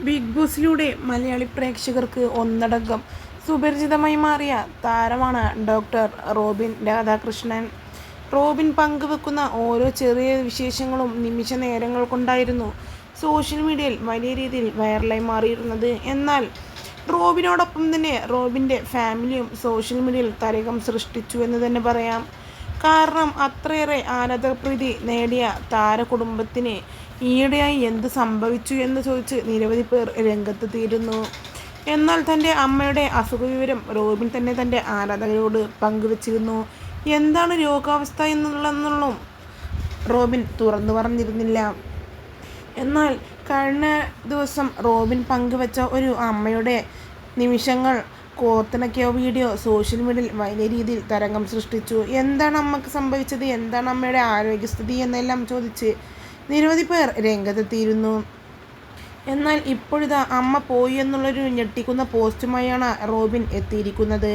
Big ബോസിലൂടെ Malayali പ്രേക്ഷകർക്ക് ഒന്നടങ്കം സുപരിചിതമായി മാറിയ താരമാണ് ഡോക്ടർ റോബിൻ രാധാകൃഷ്ണൻ. റോബിൻ പങ്കുവെക്കുന്ന ഓരോ ചെറിയ വിശേഷങ്ങളും നിമിഷ നേരങ്ങൾ കൊണ്ടായിരുന്നു സോഷ്യൽ മീഡിയയിൽ വലിയ രീതിയിൽ വൈറലായി മാറിയിരുന്നത്. എന്നാൽ റോബിനോടൊപ്പം തന്നെ റോബിൻ്റെ ഫാമിലിയും സോഷ്യൽ മീഡിയയിൽ തരംഗം സൃഷ്ടിച്ചു എന്ന് തന്നെ പറയാം. കാരണം അത്രയേറെ ആരാധകപ്രീതി നേടിയ താരകുടുംബത്തിന് ഈയിടെയായി എന്ത് സംഭവിച്ചു എന്ന് ചോദിച്ച് നിരവധി പേർ രംഗത്തെത്തിയിരുന്നു. എന്നാൽ തൻ്റെ അമ്മയുടെ അസുഖവിവരം റോബിൻ തന്നെ തൻ്റെ ആരാധകരോട് പങ്കുവച്ചിരുന്നു. എന്താണ് രോഗാവസ്ഥ എന്നുള്ളതെന്നുള്ളതും റോബിൻ തുറന്നു പറഞ്ഞിരുന്നില്ല. എന്നാൽ കഴിഞ്ഞ ദിവസം റോബിൻ പങ്കുവച്ച ഒരു അമ്മയുടെ നിമിഷങ്ങൾ കോർത്തിണക്കിയ വീഡിയോ സോഷ്യൽ മീഡിയയിൽ വലിയ രീതിയിൽ തരംഗം സൃഷ്ടിച്ചു. എന്താണ് അമ്മക്ക് സംഭവിച്ചത്, എന്താണ് അമ്മയുടെ ആരോഗ്യസ്ഥിതി എന്നെല്ലാം ചോദിച്ച് നിരവധി പേർ രംഗത്തെത്തിയിരുന്നു. എന്നാൽ ഇപ്പോഴിതാ അമ്മ പോയി എന്നുള്ളൊരു ഞെട്ടിക്കുന്ന പോസ്റ്റുമായാണ് റോബിൻ എത്തിയിരിക്കുന്നത്.